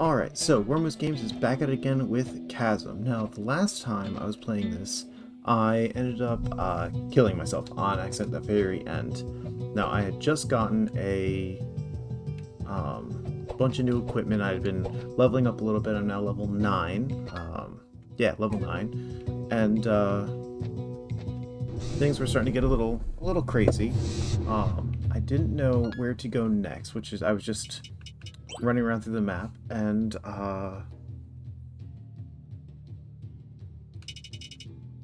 Alright, so Wormwood Games is back at it again with Chasm. Now, the last time I was playing this, I ended up killing myself on accident at the very end. Now, I had just gotten a bunch of new equipment. I had been leveling up a little bit. I'm now level 9. Yeah, level 9. And things were starting to get a little crazy. I didn't know where to go next, which is I was just running around through the map, and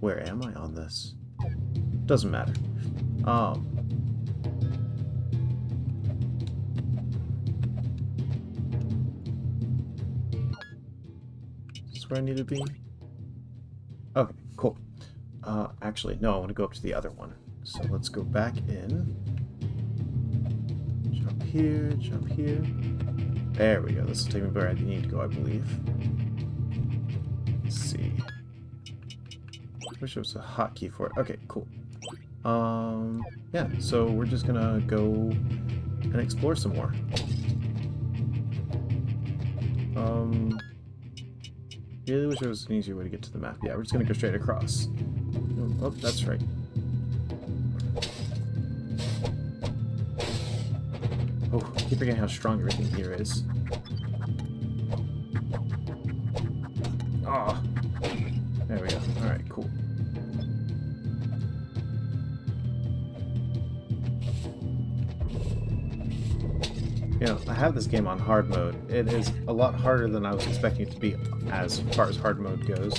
where am I on this? Doesn't matter. Is this where I need to be? Okay, cool. Actually, no, I want to go up to the other one. So let's go back in. Jump here, jump here. There we go. This will take me where I need to go, I believe. Let's see. I wish there was a hotkey for it. Okay, cool. Yeah, so we're just gonna go and explore some more. Really wish there was an easier way to get to the map. Yeah, we're just gonna go straight across. Oh, that's right. Oh, I keep forgetting how strong everything here is. Ah, oh, there we go. Alright, cool. You know, I have this game on hard mode. It is a lot harder than I was expecting it to be as far as hard mode goes.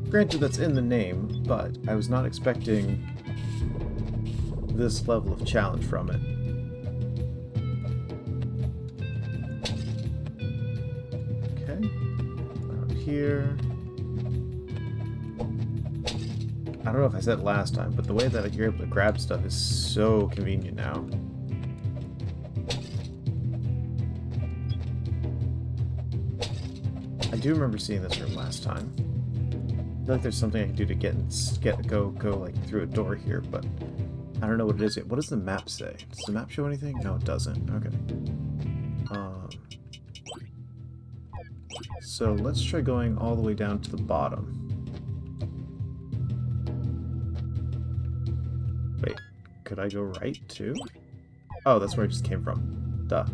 Granted, that's in the name, but I was not expecting this level of challenge from it. Okay. Around here. I don't know if I said it last time, but the way that you're able to grab stuff is so convenient now. I do remember seeing this room last time. I feel like there's something I can do to go like through a door here, but I don't know what it is yet. What does the map say? Does the map show anything? No, it doesn't. Okay. So let's try going all the way down to the bottom. Wait, could I go right too? Oh, that's where I just came from. Duh.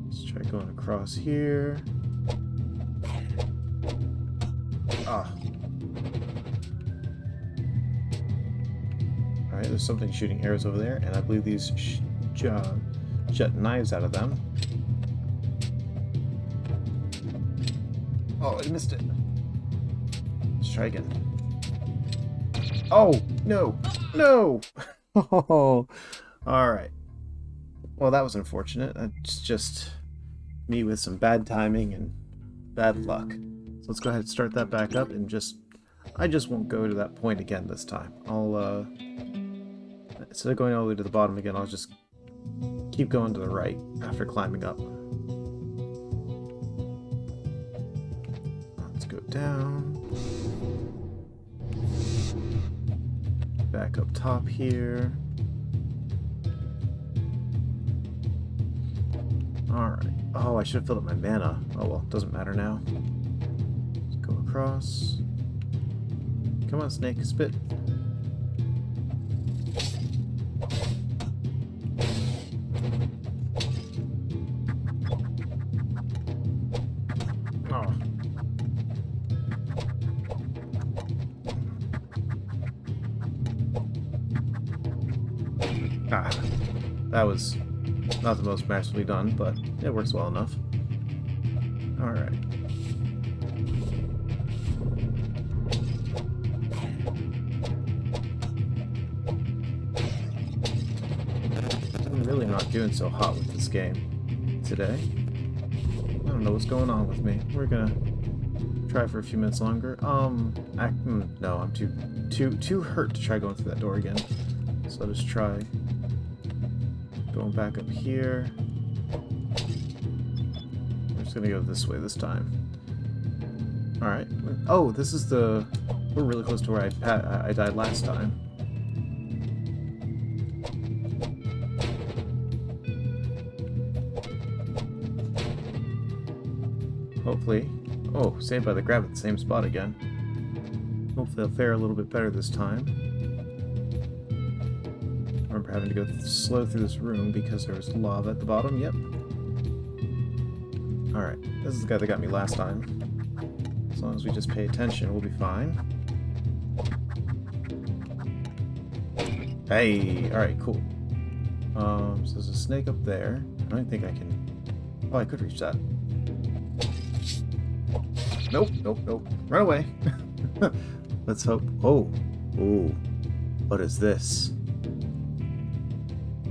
Let's try going across here. Ah. Alright, there's something shooting arrows over there, and I believe these jet knives out of them. Oh, I missed it. Let's try again. Oh, no! No! Oh, alright. Well, that was unfortunate. It's just me with some bad timing and bad luck. So let's go ahead and start that back up and I just won't go to that point again this time. I'll, instead of going all the way to the bottom again, I'll just keep going to the right after climbing up. Let's go down. Back up top here. Alright. Oh, I should have filled up my mana. Oh well, doesn't matter now. Let's go across. Come on, snake, spit. Oh. Ah, that was not the most masterfully done, but it works well enough. Alright. I'm really not doing so hot with this game today. I don't know what's going on with me. We're gonna try for a few minutes longer. No, I'm too hurt to try going through that door again. So I'll just try going back up here. We're just gonna go this way this time. Alright. Oh, this is the... We're really close to where I died last time. hopefully... Oh, Saved by the Grab at the same spot again. Hopefully I'll fare a little bit better this time. I remember having to go slow through this room because there was lava at the bottom. Yep. Alright, this is the guy that got me last time. As long as we just pay attention, we'll be fine. Hey! Alright, cool. So there's a snake up there. I don't think I can... Oh, I could reach that. Nope, nope, nope. Run away! Let's hope... Oh! Ooh. What is this?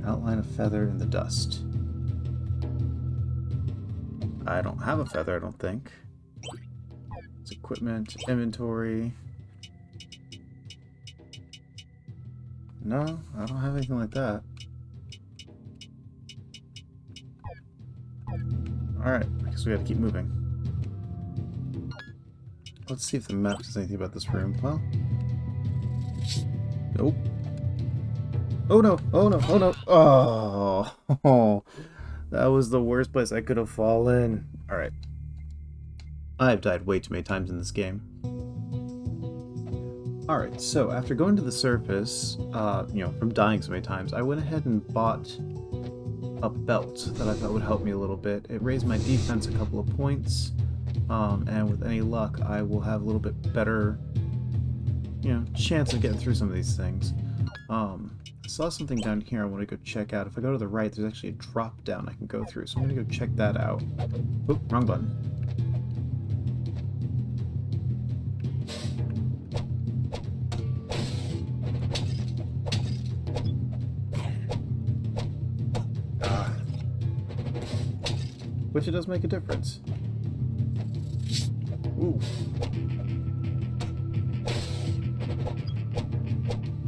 Outline a feather in the dust. I don't have a feather, I don't think. It's equipment, inventory. No, I don't have anything like that. Alright, I guess we gotta keep moving. Let's see if the map says anything about this room. Well... Nope. Oh no! Oh no! Oh no! Oh! That was the worst place I could have fallen. Alright. I've died way too many times in this game. Alright, so after going to the surface, from dying so many times, I went ahead and bought a belt that I thought would help me a little bit. It raised my defense a couple of points, and with any luck, I will have a little bit better, chance of getting through some of these things. I saw something down here I want to go check out. If I go to the right, there's actually a drop down I can go through, so I'm going to go check that out. Oop, wrong button. Which it does make a difference. Ooh.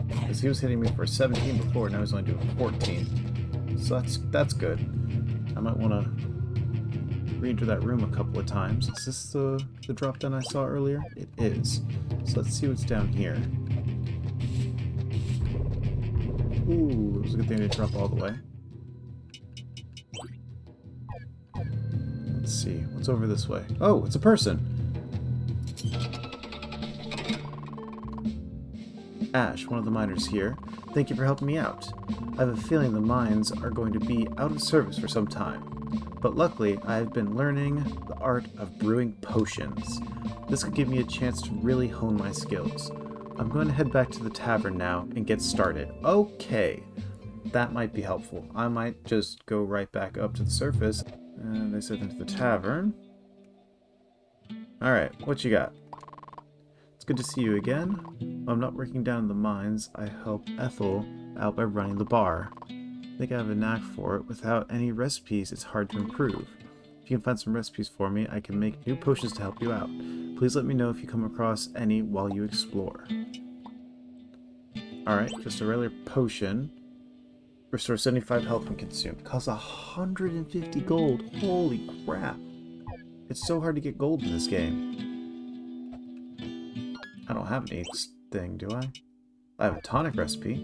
Because he was hitting me for 17 before, now he's only doing 14. So that's good. I might want to re-enter that room a couple of times. Is this the drop down I saw earlier? It is. So let's see what's down here. Ooh, it was a good thing to drop all the way. Let's see, what's over this way? Oh, it's a person! Ash, one of the miners here. Thank you for helping me out. I have a feeling the mines are going to be out of service for some time. But luckily, I have been learning the art of brewing potions. This could give me a chance to really hone my skills. I'm going to head back to the tavern now and get started. Okay, that might be helpful. I might just go right back up to the surface. And they said into the tavern. Alright, what you got? It's good to see you again. While I'm not working down in the mines, I help Ethel out by running the bar. I think I have a knack for it. Without any recipes, it's hard to improve. If you can find some recipes for me, I can make new potions to help you out. Please let me know if you come across any while you explore. Alright, just a regular potion. Restore 75 health when consumed. Costs 150 gold. Holy crap. It's so hard to get gold in this game. I don't have anything, do I? I have a tonic recipe.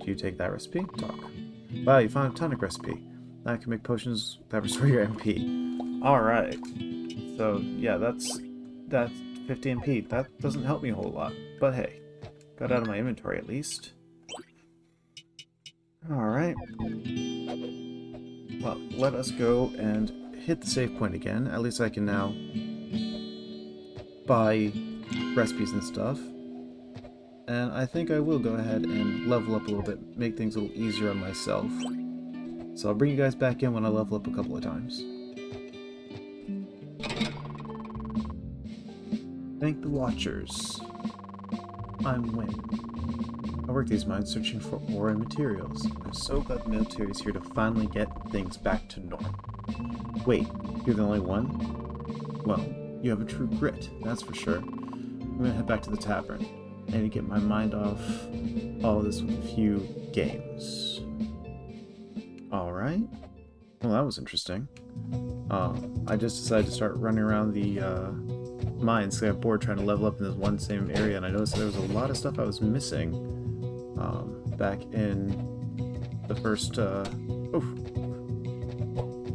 Do you take that recipe? Talk. Wow, you found a tonic recipe. Now I can make potions that restore your MP. Alright. So, yeah, that's 50 MP. That doesn't help me a whole lot. But hey, got out of my inventory at least. Alright. Well, let us go and hit the save point again. At least I can now buy recipes and stuff. And I think I will go ahead and level up a little bit, make things a little easier on myself. So I'll bring you guys back in when I level up a couple of times. Thank the Watchers. I'm Wynn. I work these mines searching for ore and materials. I'm so glad the military is here to finally get things back to normal. Wait, you're the only one? Well, you have a true grit, that's for sure. I'm gonna head back to the tavern. I need to get my mind off all this with a few games. Alright. Well, that was interesting. I just decided to start running around the mines because I got bored trying to level up in this one same area, and I noticed there was a lot of stuff I was missing back in the first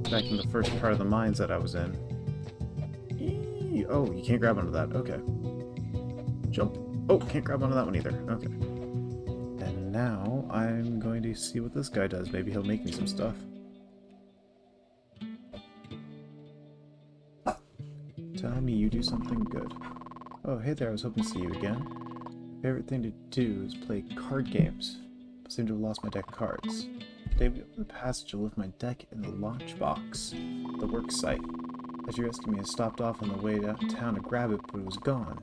back in the first part of the mines that I was in. Eee, oh, you can't grab onto that. Okay. Jump. Oh, can't grab onto that one either. Okay. And now I'm going to see what this guy does. Maybe he'll make me some stuff. Tell me you do something good. Oh, hey there, I was hoping to see you again. My favorite thing to do is play card games. I seem to have lost my deck of cards. Today we opened the passage to lift my deck in the launch box, the work site. As you rescued me, I stopped off on the way downtown to grab it, but it was gone.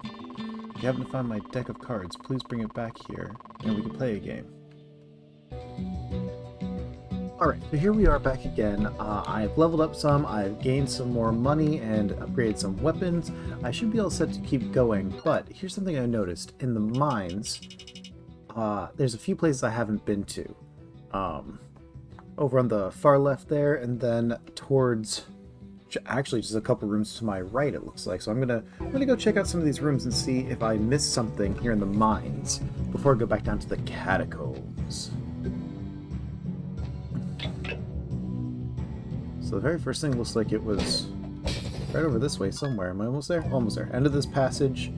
If you happen to find my deck of cards, please bring it back here, and we can play a game. Alright, so here we are back again. I've leveled up some, I've gained some more money, and upgraded some weapons. I should be all set to keep going, but here's something I noticed. In the mines, there's a few places I haven't been to. Over on the far left there, and then towards... actually just a couple rooms to my right, it looks like. So I'm gonna go check out some of these rooms and see if I missed something here in the mines before I go back down to the catacombs. So the very first thing looks like it was right over this way somewhere. Am I almost there? Almost there. End of this passage.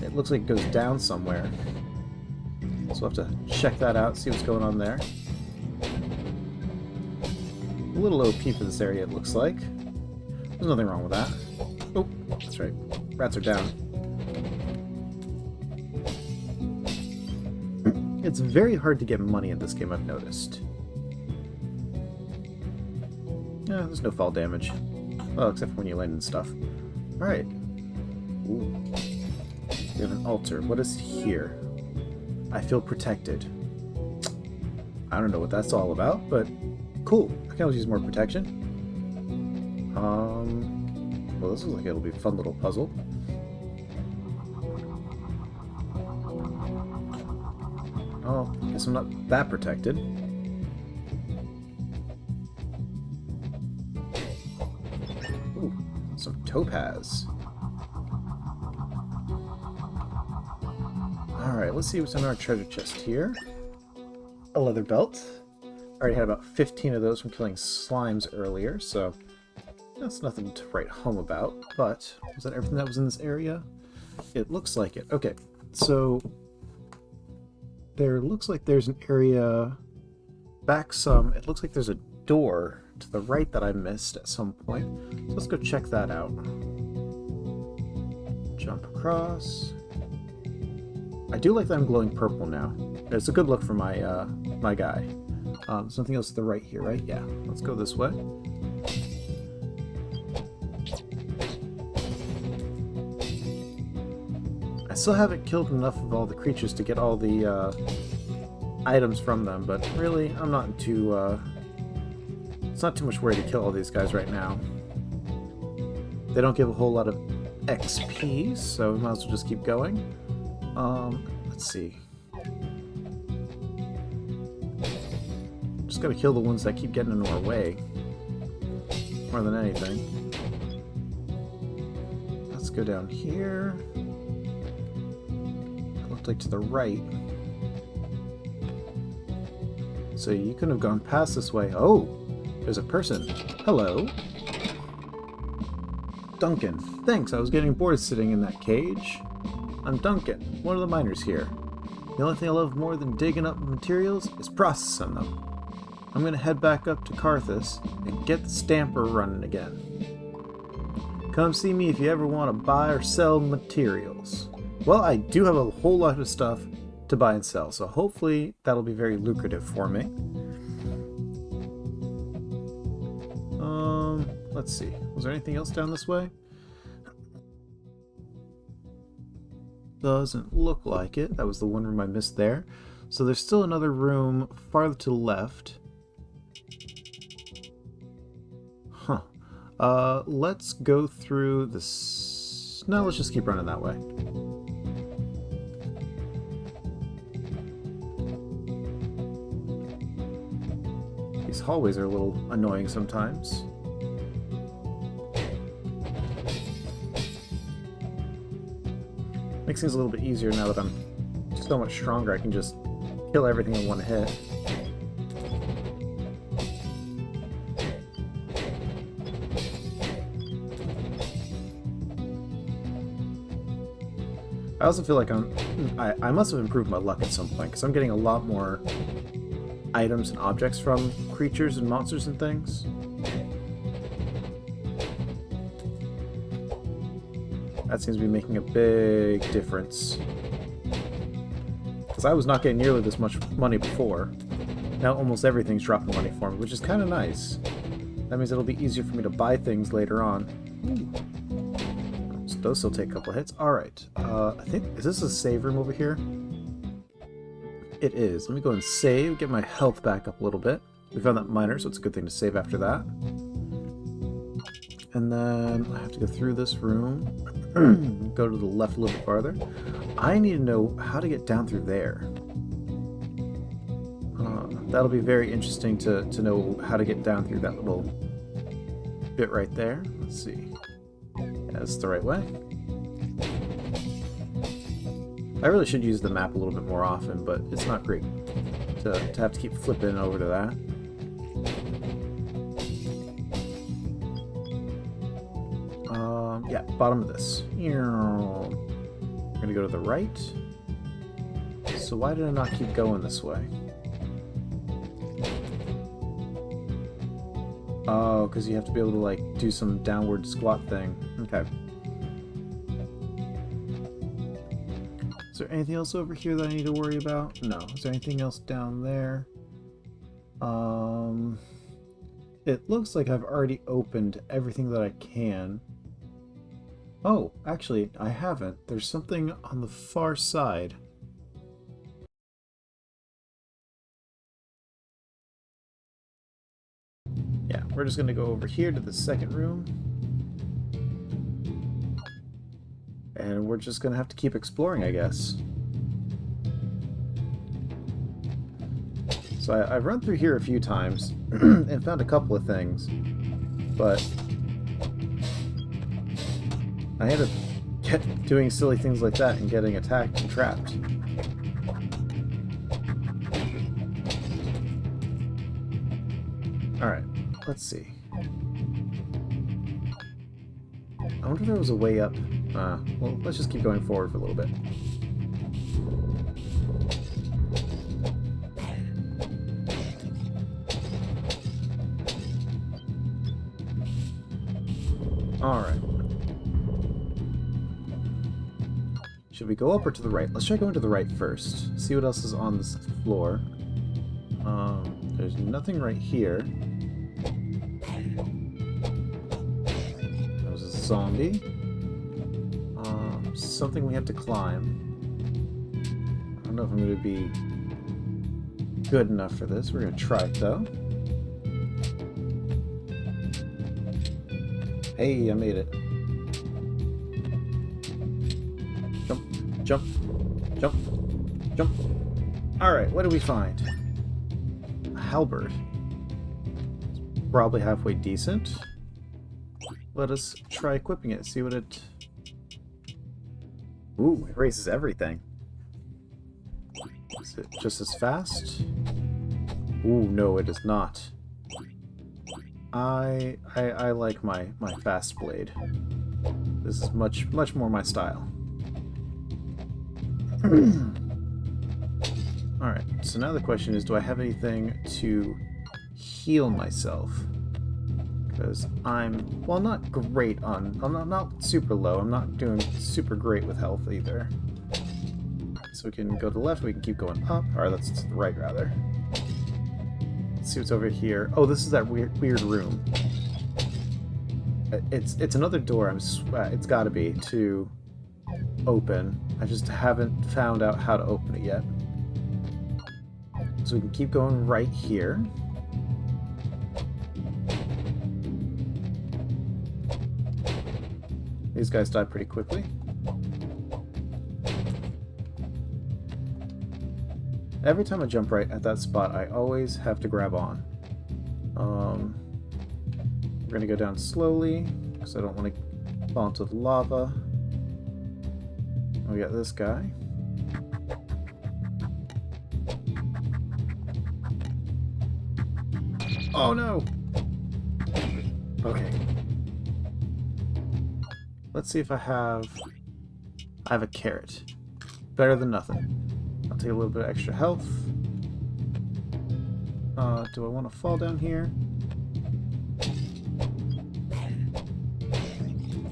It looks like it goes down somewhere. So I'll have to check that out, see what's going on there. A little OP for this area, it looks like. There's nothing wrong with that. Oh, that's right. Rats are down. It's very hard to get money in this game, I've noticed. Yeah, there's no fall damage. Well, except for when you land and stuff. Alright. Ooh. We have an altar. What is here? I feel protected. I don't know what that's all about, but cool. I can always use more protection. Well, this looks like it'll be a fun little puzzle. Oh, guess I'm not that protected. Ooh, some topaz. Alright, let's see what's in our treasure chest here. A leather belt. I already had about 15 of those from killing slimes earlier, so that's nothing to write home about. But was that everything that was in this area? It looks like it. Okay, so there looks like there's an area back some. It looks like there's a door to the right that I missed at some point. So let's go check that out. Jump across. I do like that I'm glowing purple now. It's a good look for my my guy. Something else to the right here, right? Yeah. Let's go this way. I still haven't killed enough of all the creatures to get all the items from them, but really, I'm not into... it's not too much worry to kill all these guys right now. They don't give a whole lot of XP, so we might as well just keep going. Let's see. Just gotta kill the ones that keep getting in our way. More than anything. Let's go down here. It looked like to the right. So you couldn't have gone past this way. Oh! There's a person. Hello. Duncan. Thanks, I was getting bored sitting in that cage. I'm Duncan, one of the miners here. The only thing I love more than digging up materials is processing them. I'm gonna head back up to Carthus and get the stamper running again. Come see me if you ever want to buy or sell materials. Well, I do have a whole lot of stuff to buy and sell, so hopefully that'll be very lucrative for me. Let's see. Was there anything else down this way? Doesn't look like it. That was the one room I missed there. So there's still another room farther to the left. Huh. Let's go through this. No, let's just keep running that way. These hallways are a little annoying sometimes. Makes things a little bit easier now that I'm so much stronger. I can just kill everything in one hit. I also feel like I must have improved my luck at some point, because I'm getting a lot more items and objects from creatures and monsters and things. That seems to be making a big difference. Because I was not getting nearly this much money before. Now almost everything's dropping money for me, which is kind of nice. That means it'll be easier for me to buy things later on. So those still take a couple hits. Alright. I think... Is this a save room over here? It is. Let me go and save, get my health back up a little bit. We found that miner, so it's a good thing to save after that. And then I have to go through this room. Go to the left a little bit farther. I need to know how to get down through there. That'll be very interesting to know how to get down through that little bit right there. Let's see. Yeah, that's the right way. I really should use the map a little bit more often, but it's not great to have to keep flipping over to that. Yeah, bottom of this. We're gonna go to the right. So why did I not keep going this way? Oh, because you have to be able to, like, do some downward squat thing. Okay. Is there anything else over here that I need to worry about? No. Is there anything else down there? It looks like I've already opened everything that I can. Oh, actually, I haven't. There's something on the far side. Yeah, we're just going to go over here to the second room. And we're just going to have to keep exploring, I guess. So I've run through here a few times and found a couple of things, but I ended up doing silly things like that and getting attacked and trapped. Alright, let's see. I wonder if there was a way up. Well, let's just keep going forward for a little bit. Alright. Should we go up or to the right? Let's try going to the right first. See what else is on this floor. There's nothing right here. There's a zombie. Something we have to climb. I don't know if I'm going to be good enough for this. We're going to try it, though. Hey, I made it. Jump, jump, jump, jump. Alright, what do we find? A halberd. Probably halfway decent. Let us try equipping it, see what it... Ooh, it raises everything. Is it just as fast? Ooh, no, it is not. I like my fast blade. This is much more my style. Alright, so now the question is, do I have anything to heal myself? Because I'm, well, not great on... I'm not super low. I'm not doing super great with health either. So we can go to the left, we can keep going up. Or that's to the right, rather. Let's see what's over here. Oh, this is that weird room. It's another door. It's got to be to open. I just haven't found out how to open it yet. So we can keep going right here. These guys die pretty quickly. Every time I jump right at that spot, I always have to grab on. We're going to go down slowly, because I don't want to fall into the lava. We got this guy. Oh no! Okay. Let's see if I have I have a carrot. Better than nothing. I'll take a little bit of extra health. Do I want to fall down here?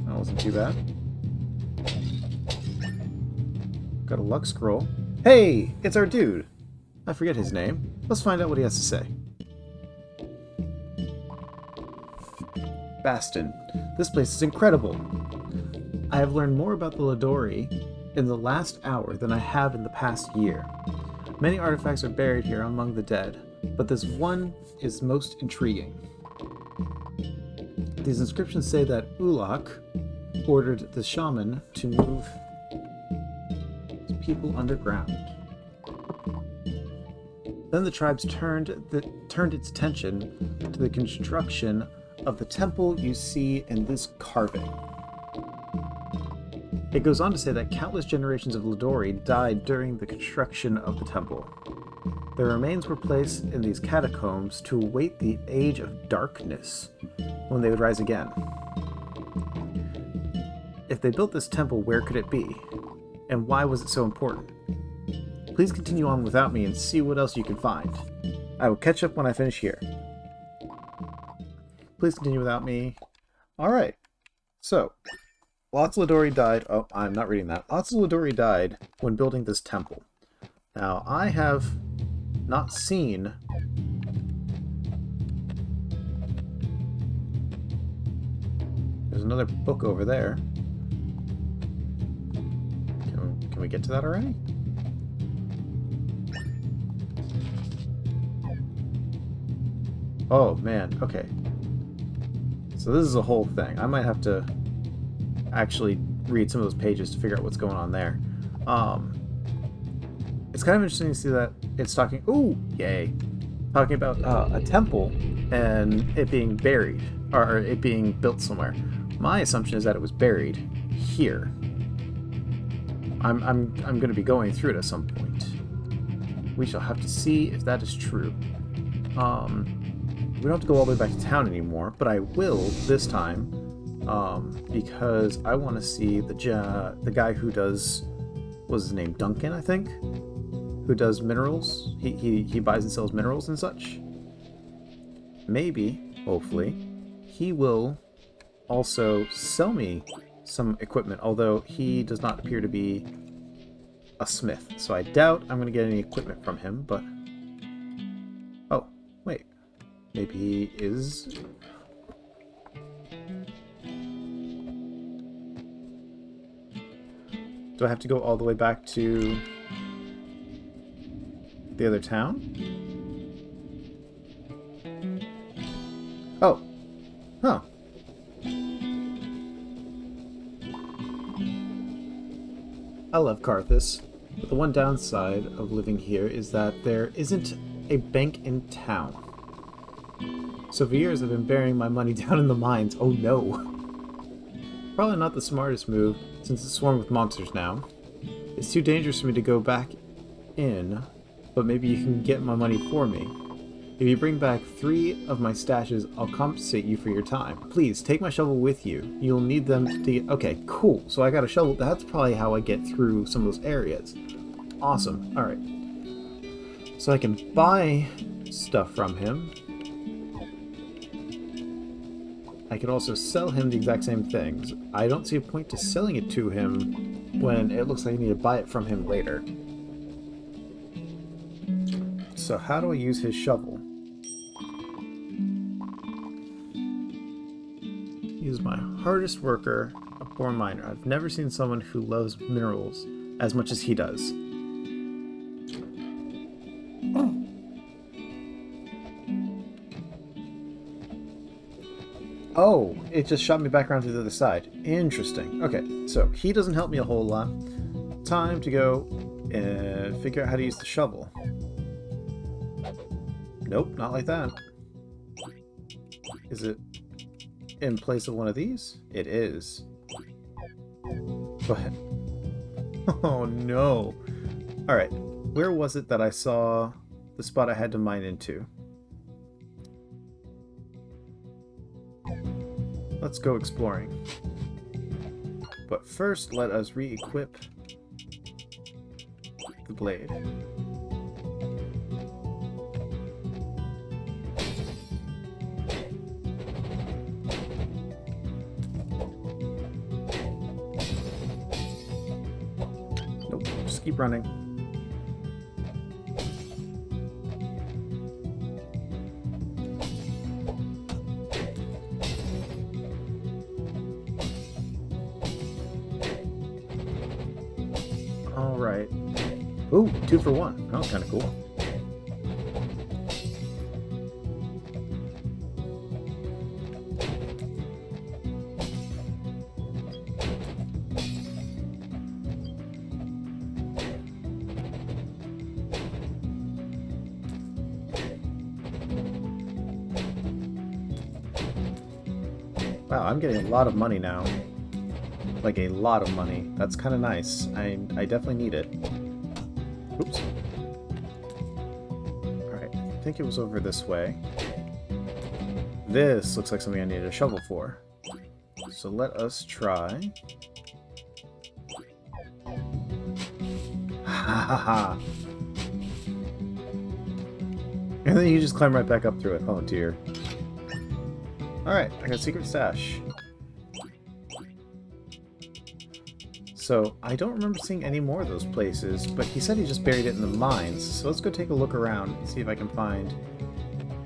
That wasn't too bad. Got a luck scroll. Hey! It's our dude! I forget his name. Let's find out what he has to say. Bastion. This place is incredible. I have learned more about the Ladori in the last hour than I have in the past year. Many artifacts are buried here among the dead, but this one is most intriguing. These inscriptions say that Ulak ordered the shaman to move people underground. Then the tribes turned its attention to the construction of the temple you see in this carving. It goes on to say that countless generations of Ladori died during the construction of the temple. Their remains were placed in these catacombs to await the Age of Darkness, when they would rise again. If they built this temple, where could it be? And why was it so important? Please continue on without me and see what else you can find. I will catch up when I finish here. Please continue without me. Alright. So, lots of Ladori died. Oh, I'm not reading that. Lots of Ladori died when building this temple. Now, I have not seen... There's another book over there. Can we get to that already? Oh, man. Okay. So this is a whole thing. I might have to actually read some of those pages to figure out what's going on there. It's kind of interesting to see that it's talking... Ooh! Yay! Talking about a temple and it being buried. Or it being built somewhere. My assumption is that it was buried here. I'm going to be going through it at some point. We shall have to see if that is true. We don't have to go all the way back to town anymore, but I will this time, because I want to see the guy who does, what was his name, Duncan, I think, who does minerals. He buys and sells minerals and such. Maybe, hopefully, he will also sell me some equipment, although he does not appear to be a smith, so I doubt I'm going to get any equipment from him, but... Oh, wait. Maybe he is... Do I have to go all the way back to the other town? Oh. Huh. I love Carthus, but the one downside of living here is that there isn't a bank in town. So for years I've been burying my money down in the mines. Oh no. Probably not the smartest move, since it's swarmed with monsters now. It's too dangerous for me to go back in, but maybe you can get my money for me. If you bring back 3 of my stashes, I'll compensate you for your time. Please, take my shovel with you. You'll need them to get... Okay, cool. So I got a shovel. That's probably how I get through some of those areas. Awesome. Alright. So I can buy stuff from him. I can also sell him the exact same things. I don't see a point to selling it to him when it looks like I need to buy it from him later. So how do I use his shovel? He's my hardest worker, a poor miner. I've never seen someone who loves minerals as much as he does. Oh, it just shot me back around to the other side. Interesting. Okay, so he doesn't help me a whole lot. Time to go and figure out how to use the shovel. Nope, not like that. Is it in place of one of these? It is. Go ahead. Oh no. Alright, where was it that I saw the spot I had to mine into? Let's go exploring. But first, let us re-equip the blade. Nope, just keep running. Alright. Ooh, 2 for 1. That was kind of cool. Wow, I'm getting a lot of money now. Like a lot of money. That's kind of nice. I definitely need it. Oops. Alright, I think it was over this way. This looks like something I needed a shovel for. So let us try. Ha ha ha! And then you just climb right back up through it. Oh dear. Alright, I got a secret stash. So, I don't remember seeing any more of those places, but he said he just buried it in the mines, so let's go take a look around and see if I can find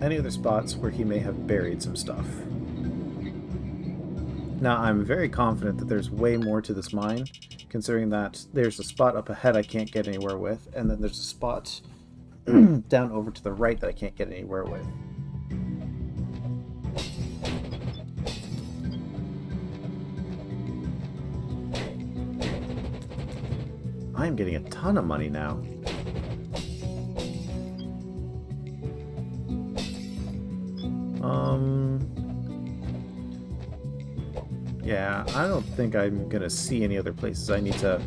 any other spots where he may have buried some stuff. Now, I'm very confident that there's way more to this mine, considering that there's a spot up ahead I can't get anywhere with, and then there's a spot down over to the right that I can't get anywhere with. I'm getting a ton of money now. Yeah, I don't think I'm gonna see any other places I need to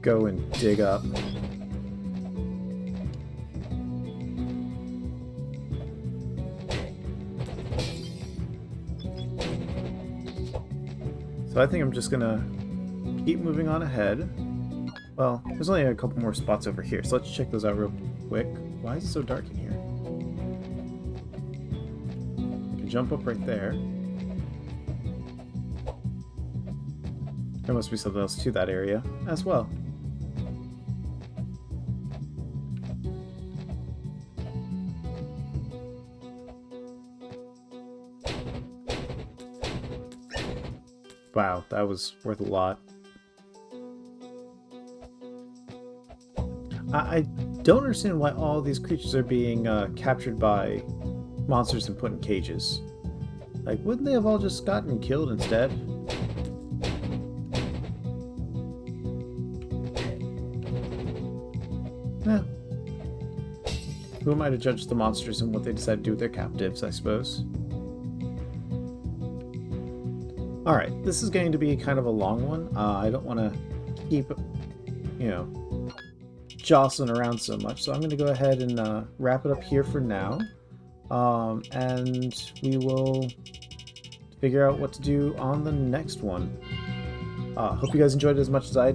go and dig up. So I think I'm just gonna keep moving on ahead. Well, there's only a couple more spots over here, so let's check those out real quick. Why is it so dark in here? I can jump up right there. There must be something else to that area as well. Wow, that was worth a lot. I don't understand why all these creatures are being captured by monsters and put in cages. Like, wouldn't they have all just gotten killed instead? Eh. Who am I to judge the monsters and what they decide to do with their captives, I suppose? Alright, this is going to be kind of a long one. I don't want to keep, you know, jostling around so much, so I'm going to go ahead and wrap it up here for now, and we will figure out what to do on the next one. Hope you guys enjoyed it as much as I did.